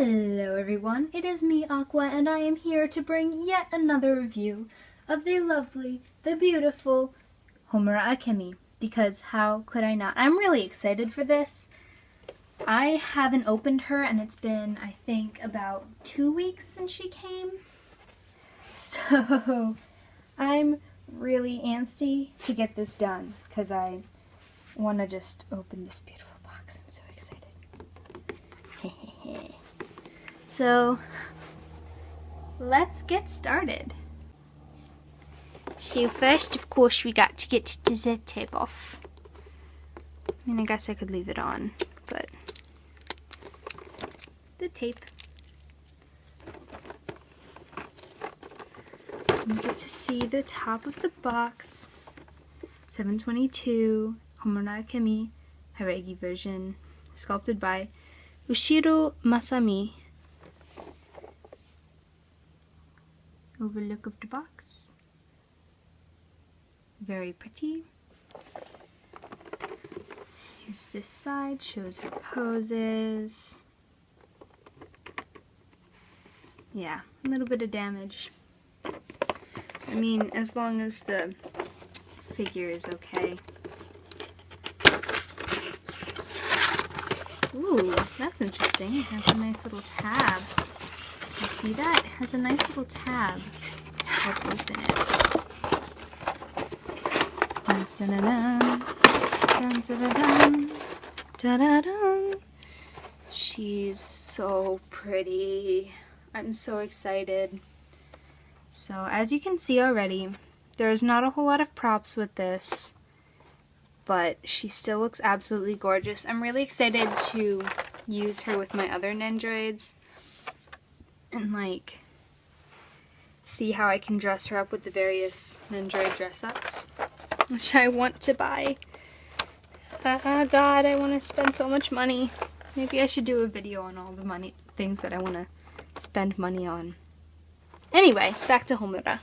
Hello everyone, it is me Aqua and I am here to bring yet another review of the lovely, the beautiful Homura Akemi, because how could I not? I'm really excited for this. I haven't opened her and it's been, I think, about 2 weeks since she came. So I'm really antsy to get this done because I want to just open this beautiful box. I'm so excited. So let's get started. So first, of course, we got to get the Z tape off. I mean, I guess I could leave it on, but the tape. You get to see the top of the box. 722 Homura Akemi Haregi version, sculpted by Ushiro Masami. Overlook of the box. Very pretty. Here's this side, shows her poses. Yeah, a little bit of damage. I mean, as long as the figure is okay. Ooh, that's interesting. It has a nice little tab. You see that? It has a nice little tab to help open it. Dun, dun, dun, dun, dun, dun, dun, dun, dun. She's so pretty. I'm so excited. So as you can see already, there's not a whole lot of props with this, but she still looks absolutely gorgeous. I'm really excited to use her with my other Nendoroids and like see how I can dress her up with the various Nendoroid dress-ups, which I want to buy. Oh god, I want to spend so much money. Maybe I should do a video on all the things that I want to spend money on. Anyway, back to Homura.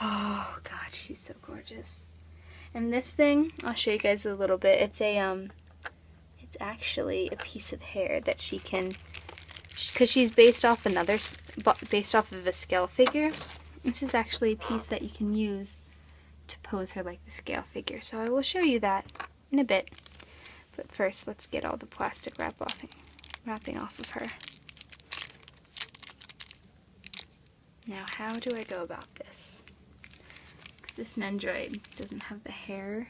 Oh god, she's so gorgeous. And this thing, I'll show you guys a little bit. It's it's actually a piece of hair that she can, because she's based off of a scale figure. This is actually a piece that you can use to pose her like the scale figure. So I will show you that in a bit. But first, let's get all the plastic wrapping off of her. Now, how do I go about this? Because this Nendoroid doesn't have the hair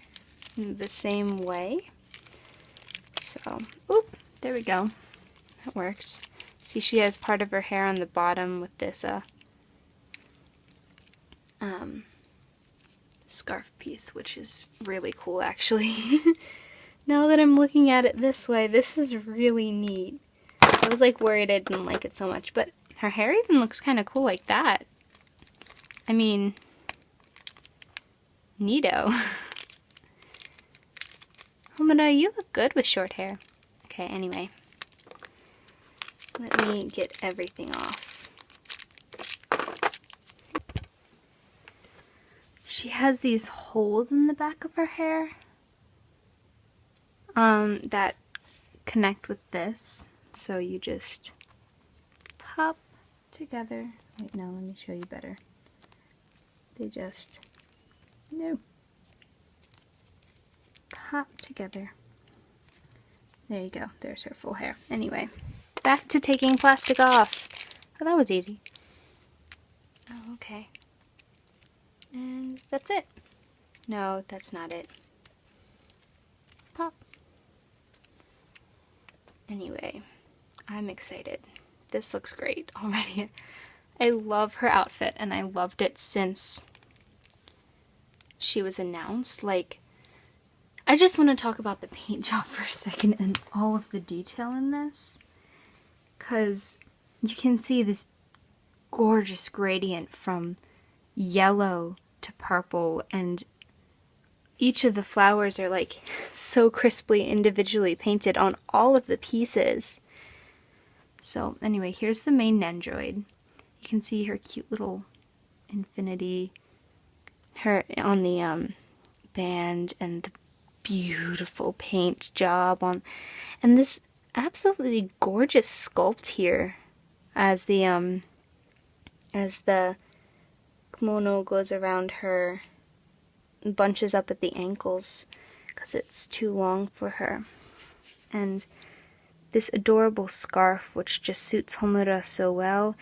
in the same way. So, oop, there we go. That works. See, she has part of her hair on the bottom with this scarf piece, which is really cool, actually. Now that I'm looking at it this way, this is really neat. I was like worried I didn't like it so much, but her hair even looks kind of cool like that. I mean, neato. Homura, you look good with short hair. Okay, anyway. Let me get everything off. She has these holes in the back of her hair that connect with this. So you just pop together. Wait, no, let me show you better. They just, pop together. There you go. There's her full hair. Anyway, back to taking plastic off. Oh, that was easy. Oh, okay. And that's it. No, that's not it. Pop. Anyway, I'm excited. This looks great already. I love her outfit, and I loved it since she was announced. Like, I just want to talk about the paint job for a second and all of the detail in this, because you can see this gorgeous gradient from yellow to purple, and each of the flowers are like so crisply individually painted on all of the pieces. So anyway, here's the main Nendoroid. You can see her cute little infinity, her on the band, and the beautiful paint job on, and this absolutely gorgeous sculpt here as the kimono goes around her, bunches up at the ankles because it's too long for her. And this adorable scarf, which just suits Homura so well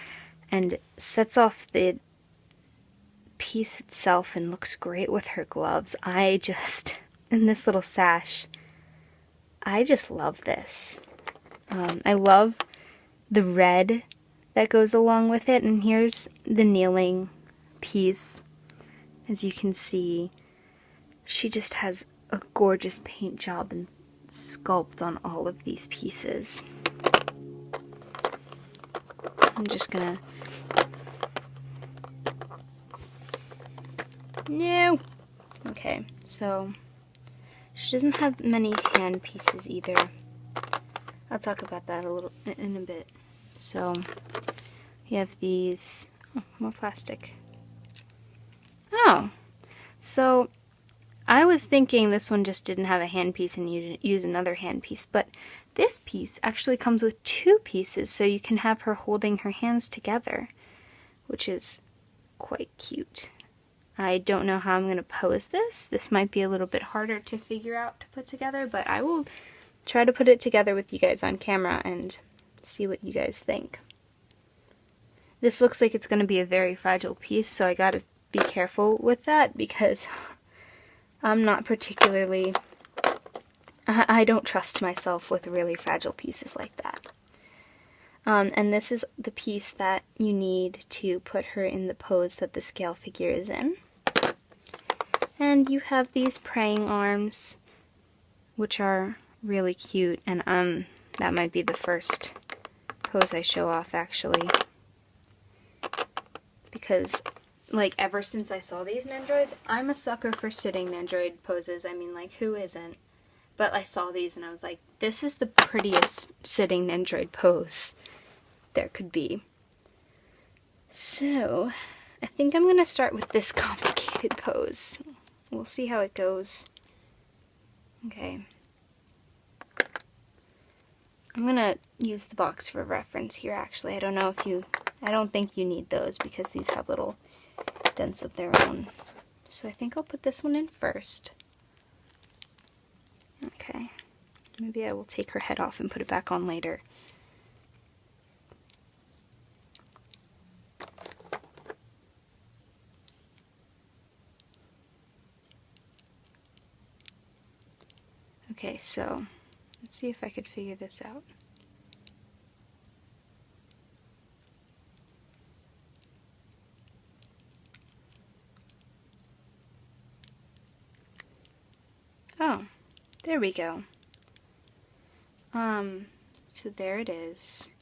and sets off the piece itself and looks great with her gloves. And this little sash, I just love this. I love the red that goes along with it, and here's the kneeling piece. As you can see, she just has a gorgeous paint job and sculpt on all of these pieces. I'm just gonna... No! Okay, so she doesn't have many hand pieces either. I'll talk about that a little in a bit. So we have these, more plastic. Oh, so I was thinking this one just didn't have a hand piece and you use another hand piece, but this piece actually comes with two pieces, so you can have her holding her hands together, which is quite cute. I don't know how I'm going to pose this. This might be a little bit harder to figure out to put together, but I will try to put it together with you guys on camera and see what you guys think. This looks like it's going to be a very fragile piece, so I gotta be careful with that because I'm not particularly... I don't trust myself with really fragile pieces like that. And this is the piece that you need to put her in the pose that the scale figure is in. And you have these praying arms, which are really cute, and that might be the first pose I show off, actually. Because, like, ever since I saw these Nendoroids, I'm a sucker for sitting Nendoroid poses. I mean, like, who isn't? But I saw these and I was like, this is the prettiest sitting Nendoroid pose there could be. So, I think I'm going to start with this complicated pose. We'll see how it goes. Okay. I'm going to use the box for reference here, actually. I don't think you need those because these have little dents of their own. So I think I'll put this one in first. Okay. Maybe I will take her head off and put it back on later. Okay, so let's see if I could figure this out. Oh, there we go. So there it is.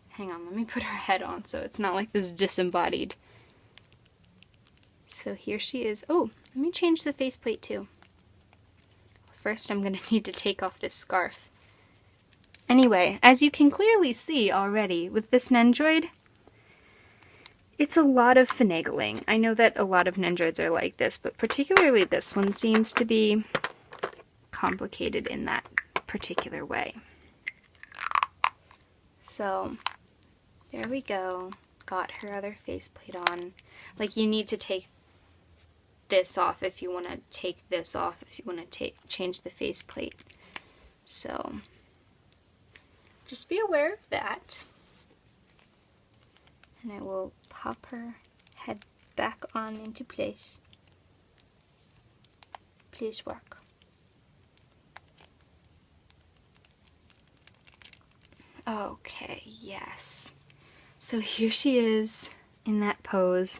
Hang on, let me put her head on so it's not like this disembodied. So here she is. Oh, let me change the faceplate too. First, I'm going to need to take off this scarf. Anyway, as you can clearly see already with this Nendoroid, it's a lot of finagling. I know that a lot of Nendoroids are like this, but particularly this one seems to be complicated in that particular way. So, there we go. Got her other faceplate on. Like, you need to take this off if you want to take this off, if you want to change the faceplate. So, just be aware of that. And I will pop her head back on into place. Please work. Okay, yes. So here she is in that pose.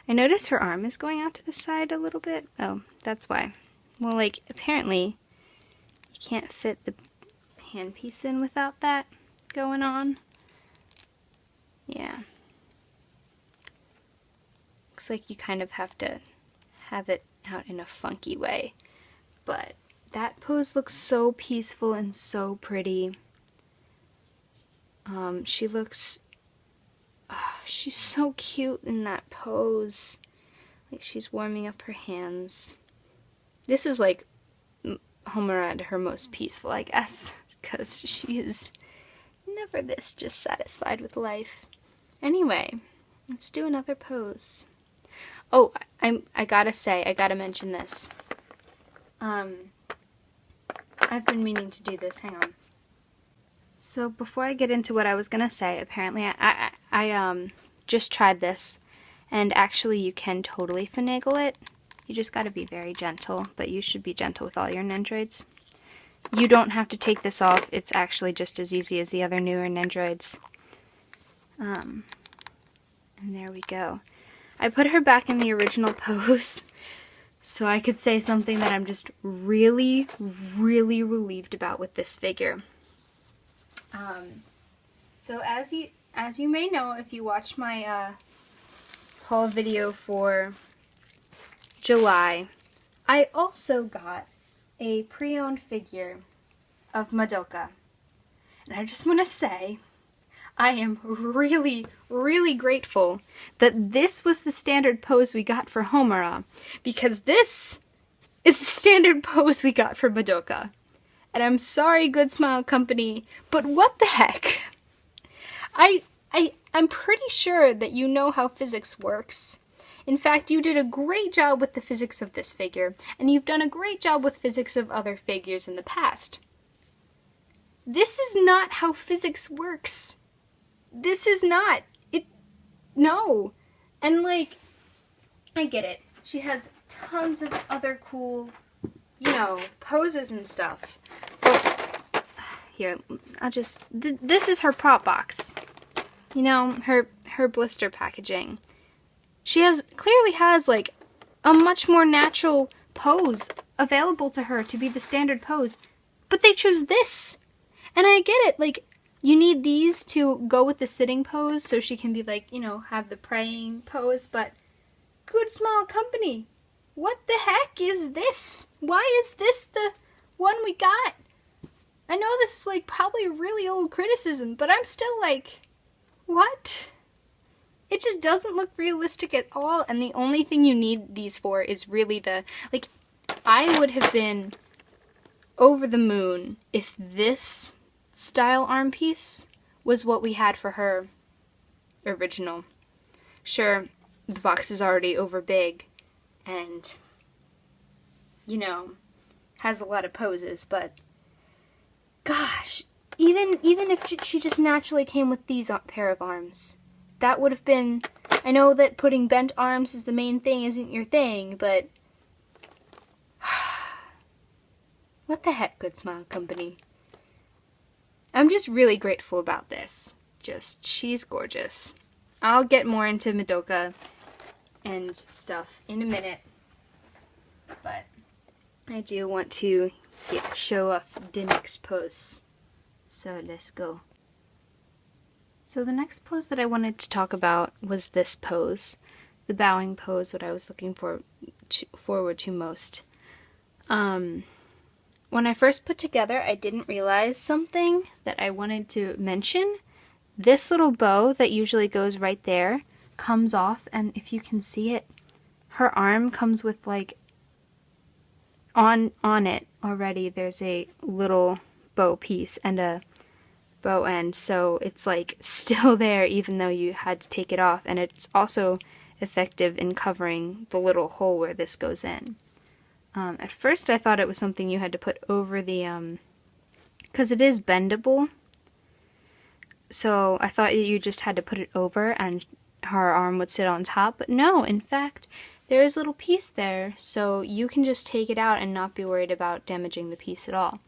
I notice her arm is going out to the side a little bit. Oh, that's why. Well, like, apparently you can't fit the handpiece in without that going on. Yeah. Looks like you kind of have to have it out in a funky way. But that pose looks so peaceful and so pretty. She looks... she's so cute in that pose. Like, she's warming up her hands. This is like Homura at her most peaceful, I guess, because she is never this dissatisfied with life. Anyway, let's do another pose. Oh, I gotta mention this. I've been meaning to do this, hang on. So before I get into what I was gonna say, apparently I just tried this, and actually you can totally finagle it. You just gotta be very gentle, but you should be gentle with all your Nendoroids. You don't have to take this off, it's actually just as easy as the other newer Nendoroids. And there we go. I put her back in the original pose so I could say something that I'm just really, really relieved about with this figure. So as you may know, if you watch my haul video for July, I also got a pre-owned figure of Madoka. And I just want to say, I am really, really grateful that this was the standard pose we got for Homura, because this is the standard pose we got for Madoka. And I'm sorry, Good Smile Company, but what the heck? I'm pretty sure that you know how physics works. In fact, you did a great job with the physics of this figure, and you've done a great job with physics of other figures in the past. This is not how physics works. This is not. No. And like, I get it. She has tons of other cool, poses and stuff. But, here, this is her prop box. Her blister packaging. She clearly has, like, a much more natural pose available to her to be the standard pose. But they chose this. And I get it, like, you need these to go with the sitting pose so she can be like, have the praying pose, but Good Smile Company, what the heck is this? Why is this the one we got? I know this is like probably a really old criticism, but I'm still like, what? It just doesn't look realistic at all, and the only thing you need these for is really I would have been over the moon if this style arm piece was what we had for her original. Sure, the box is already over big and, has a lot of poses, but gosh, even if she just naturally came with these pair of arms, that would have been, I know that putting bent arms is the main thing isn't your thing, but what the heck, Good Smile Company? I'm just really grateful about this. She's gorgeous. I'll get more into Madoka and stuff in a minute, but I do want to show off the next pose. So let's go. So the next pose that I wanted to talk about was this pose, the bowing pose that I was looking forward to most. When I first put together, I didn't realize something that I wanted to mention. This little bow that usually goes right there comes off, and if you can see it, her arm comes with like on it already there's a little bow piece and a bow end, so it's like still there even though you had to take it off, and it's also effective in covering the little hole where this goes in. At first I thought it was something you had to put over the, because it is bendable, so I thought you just had to put it over and her arm would sit on top, but no, in fact, there is a little piece there, so you can just take it out and not be worried about damaging the piece at all.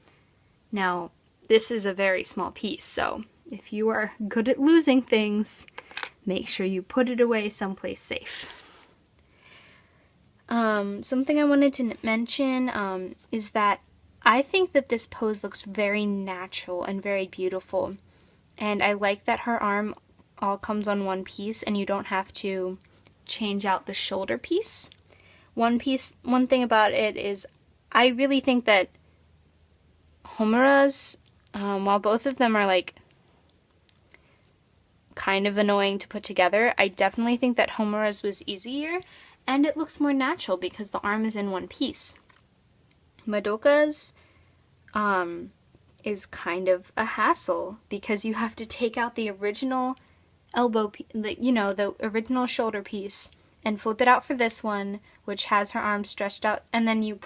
Now, this is a very small piece, so if you are good at losing things, make sure you put it away someplace safe. Something I wanted to mention is that I think that this pose looks very natural and very beautiful, and I like that her arm all comes on one piece and you don't have to change out the shoulder piece. One thing about it is I really think that Homura's, while both of them are like kind of annoying to put together, I definitely think that Homura's was easier and it looks more natural because the arm is in one piece. Madoka's, is kind of a hassle because you have to take out the original the original shoulder piece and flip it out for this one, which has her arms stretched out, and then you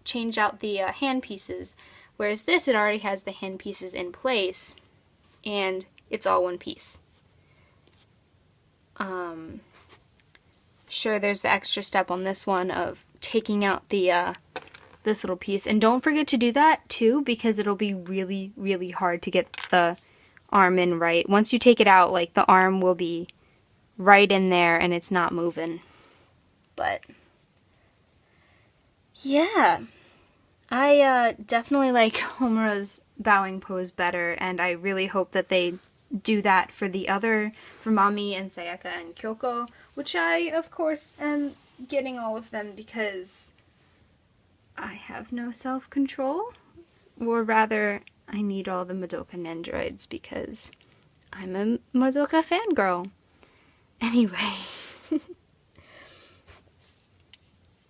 change out the hand pieces. Whereas this, it already has the hand pieces in place, and it's all one piece. Sure, there's the extra step on this one of taking out the this little piece, and don't forget to do that too, because it'll be really, really hard to get the arm in right. Once you take it out, like, the arm will be right in there and it's not moving. But yeah, I definitely like Homura's bowing pose better, and I really hope that they do that for Mami and Sayaka and Kyoko, which I, of course, am getting all of them because I have no self-control, or rather, I need all the Madoka Nendoroids because I'm a Madoka fangirl. Anyway.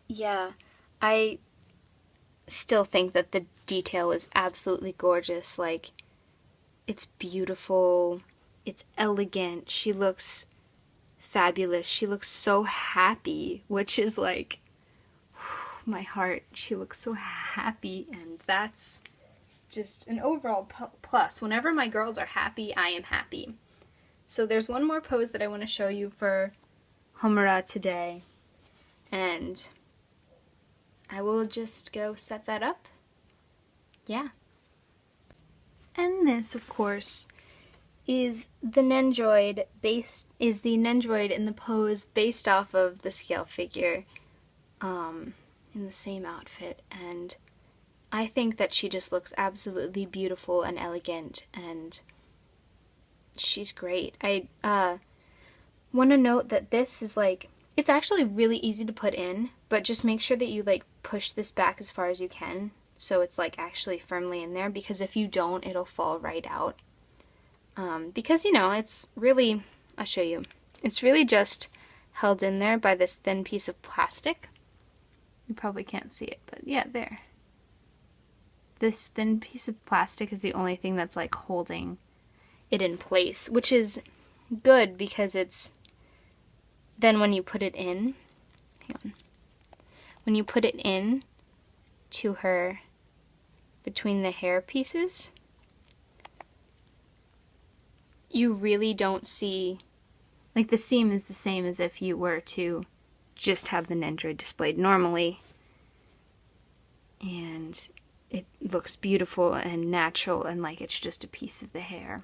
Yeah, I still think that the detail is absolutely gorgeous. Like, it's beautiful, it's elegant, she looks fabulous, she looks so happy, which is like, my heart, she looks so happy, and that's just an overall plus. Whenever my girls are happy, I am happy. So there's one more pose that I want to show you for Homura today, and I will just go set that up. Yeah. And this, of course, is the Nendoroid in the pose based off of the scale figure, in the same outfit, and I think that she just looks absolutely beautiful and elegant, and she's great. I want to note that this is like, it's actually really easy to put in, but just make sure that you like push this back as far as you can so it's like actually firmly in there, because if you don't, it'll fall right out. Because, you know, it's really, I'll show you, it's really just held in there by this thin piece of plastic. You probably can't see it, but yeah, there. This thin piece of plastic is the only thing that's like holding it in place, which is good because it's, then when you put it in, hang on, when you put it in to her between the hair pieces, you really don't see, like, the seam is the same as if you were to just have the Nendoroid displayed normally, and it looks beautiful and natural and like it's just a piece of the hair.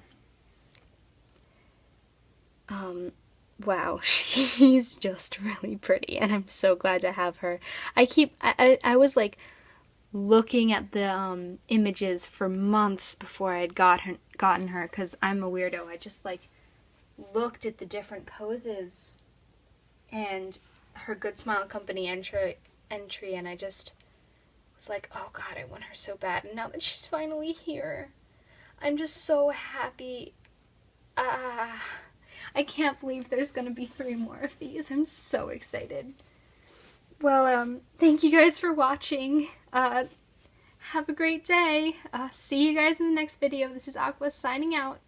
Wow, she's just really pretty, and I'm so glad to have her. I was like looking at the images for months before I had gotten her, because I'm a weirdo. I just like looked at the different poses and her Good Smile Company entry, and I just was like, oh god, I want her so bad. And now that she's finally here, I'm just so happy. I can't believe there's gonna be 3 more of these. I'm so excited. Well, thank you guys for watching. Have a great day. See you guys in the next video. This is Aqua signing out.